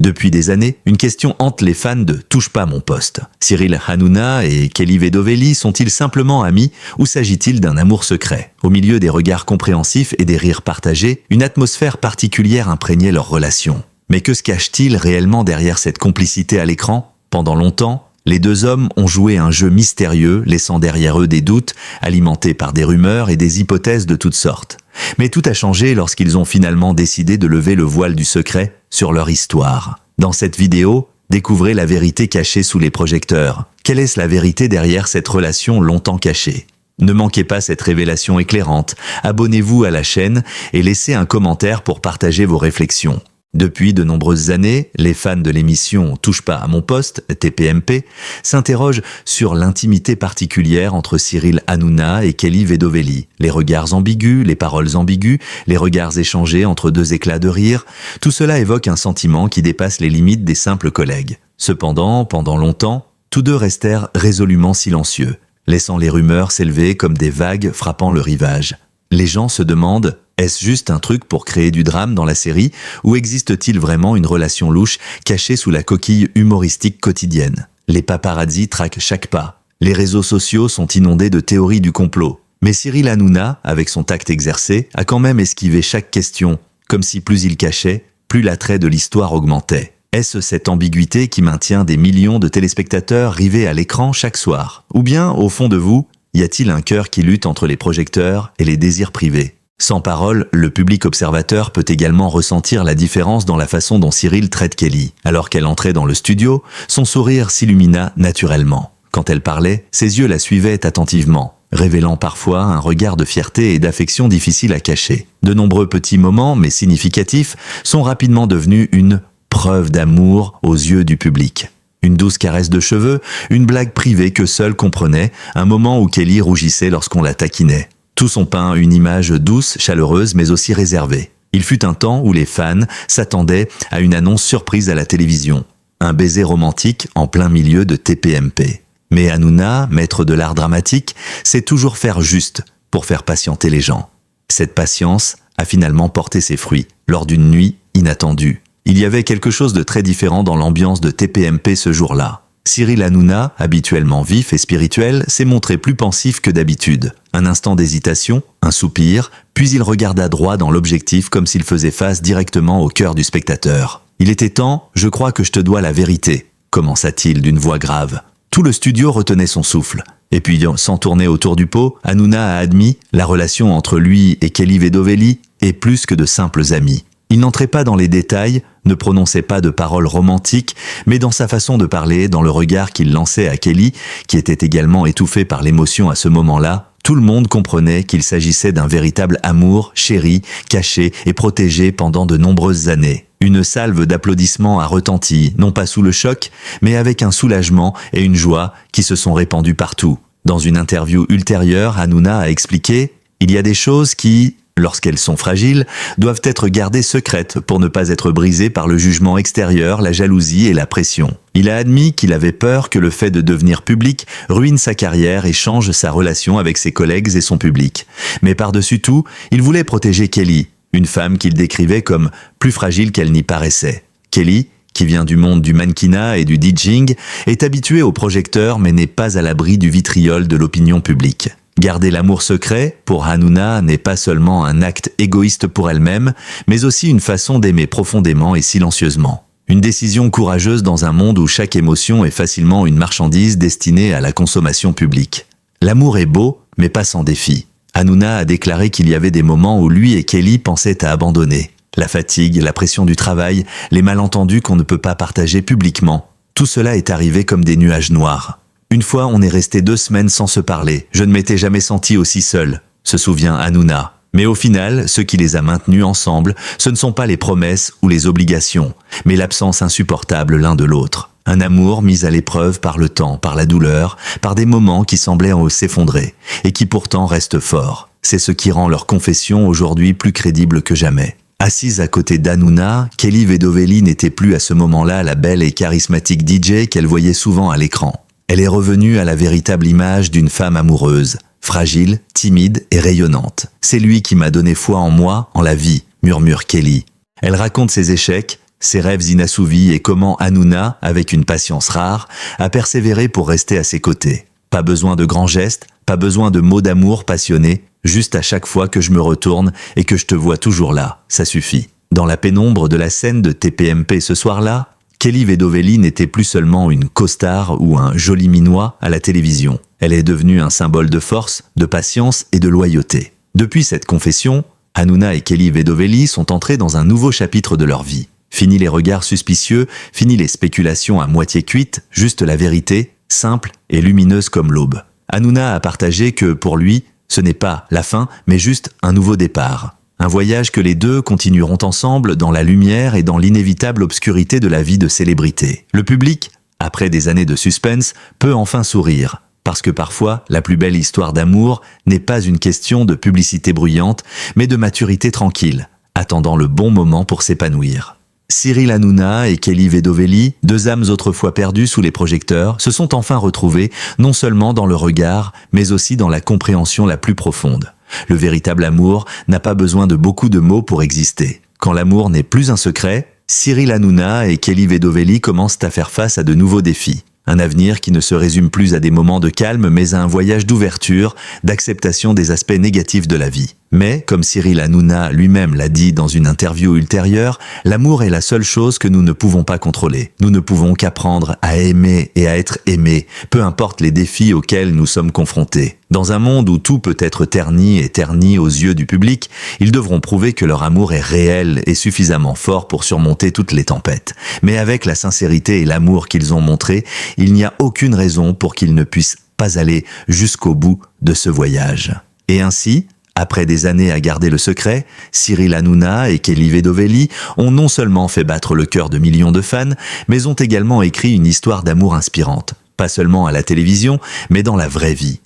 Depuis des années, une question hante les fans de Touche pas à mon poste. Cyril Hanouna et Kelly Vedovelli sont-ils simplement amis ou s'agit-il d'un amour secret? Au milieu des regards compréhensifs et des rires partagés, une atmosphère particulière imprégnait leur relation. Mais que se cache-t-il réellement derrière cette complicité à l'écran? Pendant longtemps, les deux hommes ont joué un jeu mystérieux, laissant derrière eux des doutes, alimentés par des rumeurs et des hypothèses de toutes sortes. Mais tout a changé lorsqu'ils ont finalement décidé de lever le voile du secret sur leur histoire. Dans cette vidéo, découvrez la vérité cachée sous les projecteurs. Quelle est la vérité derrière cette relation longtemps cachée? Ne manquez pas cette révélation éclairante. Abonnez-vous à la chaîne et laissez un commentaire pour partager vos réflexions. Depuis de nombreuses années, les fans de l'émission Touche pas à mon poste, TPMP, s'interrogent sur l'intimité particulière entre Cyril Hanouna et Kelly Vedovelli. Les regards ambigus, les paroles ambiguës, les regards échangés entre deux éclats de rire, tout cela évoque un sentiment qui dépasse les limites des simples collègues. Cependant, pendant longtemps, tous deux restèrent résolument silencieux, laissant les rumeurs s'élever comme des vagues frappant le rivage. Les gens se demandent: est-ce juste un truc pour créer du drame dans la série ou existe-t-il vraiment une relation louche cachée sous la coquille humoristique quotidienne? Les paparazzis traquent chaque pas. Les réseaux sociaux sont inondés de théories du complot. Mais Cyril Hanouna, avec son tact exercé, a quand même esquivé chaque question, comme si plus il cachait, plus l'attrait de l'histoire augmentait. Est-ce cette ambiguïté qui maintient des millions de téléspectateurs rivés à l'écran chaque soir? Ou bien, au fond de vous, y a-t-il un cœur qui lutte entre les projecteurs et les désirs privés? Sans parole, le public observateur peut également ressentir la différence dans la façon dont Cyril traite Kelly. Alors qu'elle entrait dans le studio, son sourire s'illumina naturellement. Quand elle parlait, ses yeux la suivaient attentivement, révélant parfois un regard de fierté et d'affection difficile à cacher. De nombreux petits moments, mais significatifs, sont rapidement devenus une preuve d'amour aux yeux du public. Une douce caresse de cheveux, une blague privée que seul comprenait, un moment où Kelly rougissait lorsqu'on la taquinait. Tous ont peint une image douce, chaleureuse, mais aussi réservée. Il fut un temps où les fans s'attendaient à une annonce surprise à la télévision. Un baiser romantique en plein milieu de TPMP. Mais Hanouna, maître de l'art dramatique, sait toujours faire juste pour faire patienter les gens. Cette patience a finalement porté ses fruits lors d'une nuit inattendue. Il y avait quelque chose de très différent dans l'ambiance de TPMP ce jour-là. Cyril Hanouna, habituellement vif et spirituel, s'est montré plus pensif que d'habitude. Un instant d'hésitation, un soupir, puis il regarda droit dans l'objectif comme s'il faisait face directement au cœur du spectateur. « Il était temps, je crois que je te dois la vérité », commença-t-il d'une voix grave. Tout le studio retenait son souffle. Et puis, sans tourner autour du pot, Hanouna a admis la relation entre lui et Kelly Vedovelli est plus que de simples amis. Il n'entrait pas dans les détails, ne prononçait pas de paroles romantiques, mais dans sa façon de parler, dans le regard qu'il lançait à Kelly, qui était également étouffé par l'émotion à ce moment-là, tout le monde comprenait qu'il s'agissait d'un véritable amour chéri, caché et protégé pendant de nombreuses années. Une salve d'applaudissements a retenti, non pas sous le choc, mais avec un soulagement et une joie qui se sont répandus partout. Dans une interview ultérieure, Hanouna a expliqué « Il y a des choses qui, lorsqu'elles sont fragiles, doivent être gardées secrètes pour ne pas être brisées par le jugement extérieur, la jalousie et la pression. Il a admis qu'il avait peur que le fait de devenir public ruine sa carrière et change sa relation avec ses collègues et son public. Mais par-dessus tout, il voulait protéger Kelly, une femme qu'il décrivait comme plus fragile qu'elle n'y paraissait. Kelly, qui vient du monde du mannequinat et du DJing, est habituée aux projecteurs mais n'est pas à l'abri du vitriol de l'opinion publique. Garder l'amour secret, pour Hanouna, n'est pas seulement un acte égoïste pour elle-même, mais aussi une façon d'aimer profondément et silencieusement. Une décision courageuse dans un monde où chaque émotion est facilement une marchandise destinée à la consommation publique. L'amour est beau, mais pas sans défi. Hanouna a déclaré qu'il y avait des moments où lui et Kelly pensaient à abandonner. La fatigue, la pression du travail, les malentendus qu'on ne peut pas partager publiquement. Tout cela est arrivé comme des nuages noirs. Une fois, on est resté 2 semaines sans se parler. Je ne m'étais jamais senti aussi seul, se souvient Hanouna. Mais au final, ce qui les a maintenus ensemble, ce ne sont pas les promesses ou les obligations, mais l'absence insupportable l'un de l'autre. Un amour mis à l'épreuve par le temps, par la douleur, par des moments qui semblaient s'effondrer, et qui pourtant restent forts. C'est ce qui rend leur confession aujourd'hui plus crédible que jamais. Assise à côté d'Hanouna, Kelly Vedovelli n'était plus à ce moment-là la belle et charismatique DJ qu'elle voyait souvent à l'écran. Elle est revenue à la véritable image d'une femme amoureuse, fragile, timide et rayonnante. « C'est lui qui m'a donné foi en moi, en la vie », murmure Kelly. Elle raconte ses échecs, ses rêves inassouvis et comment Hanouna, avec une patience rare, a persévéré pour rester à ses côtés. Pas besoin de grands gestes, pas besoin de mots d'amour passionnés, juste à chaque fois que je me retourne et que je te vois toujours là, ça suffit. Dans la pénombre de la scène de TPMP ce soir-là, Kelly Vedovely n'était plus seulement une co-star ou un joli minois à la télévision. Elle est devenue un symbole de force, de patience et de loyauté. Depuis cette confession, Hanouna et Kelly Vedovely sont entrés dans un nouveau chapitre de leur vie. Fini les regards suspicieux, fini les spéculations à moitié cuites, juste la vérité, simple et lumineuse comme l'aube. Hanouna a partagé que, pour lui, ce n'est pas la fin, mais juste un nouveau départ. Un voyage que les deux continueront ensemble dans la lumière et dans l'inévitable obscurité de la vie de célébrité. Le public, après des années de suspense, peut enfin sourire. Parce que parfois, la plus belle histoire d'amour n'est pas une question de publicité bruyante, mais de maturité tranquille, attendant le bon moment pour s'épanouir. Cyril Hanouna et Kelly Vedovely, deux âmes autrefois perdues sous les projecteurs, se sont enfin retrouvées, non seulement dans le regard, mais aussi dans la compréhension la plus profonde. Le véritable amour n'a pas besoin de beaucoup de mots pour exister. Quand l'amour n'est plus un secret, Cyril Hanouna et Kelly Vedovely commencent à faire face à de nouveaux défis. Un avenir qui ne se résume plus à des moments de calme, mais à un voyage d'ouverture, d'acceptation des aspects négatifs de la vie. Mais, comme Cyril Hanouna lui-même l'a dit dans une interview ultérieure, l'amour est la seule chose que nous ne pouvons pas contrôler. Nous ne pouvons qu'apprendre à aimer et à être aimés, peu importe les défis auxquels nous sommes confrontés. Dans un monde où tout peut être terni et terni aux yeux du public, ils devront prouver que leur amour est réel et suffisamment fort pour surmonter toutes les tempêtes. Mais avec la sincérité et l'amour qu'ils ont montré, il n'y a aucune raison pour qu'ils ne puissent pas aller jusqu'au bout de ce voyage. Et ainsi, après des années à garder le secret, Cyril Hanouna et Kelly Vedovely ont non seulement fait battre le cœur de millions de fans, mais ont également écrit une histoire d'amour inspirante. Pas seulement à la télévision, mais dans la vraie vie.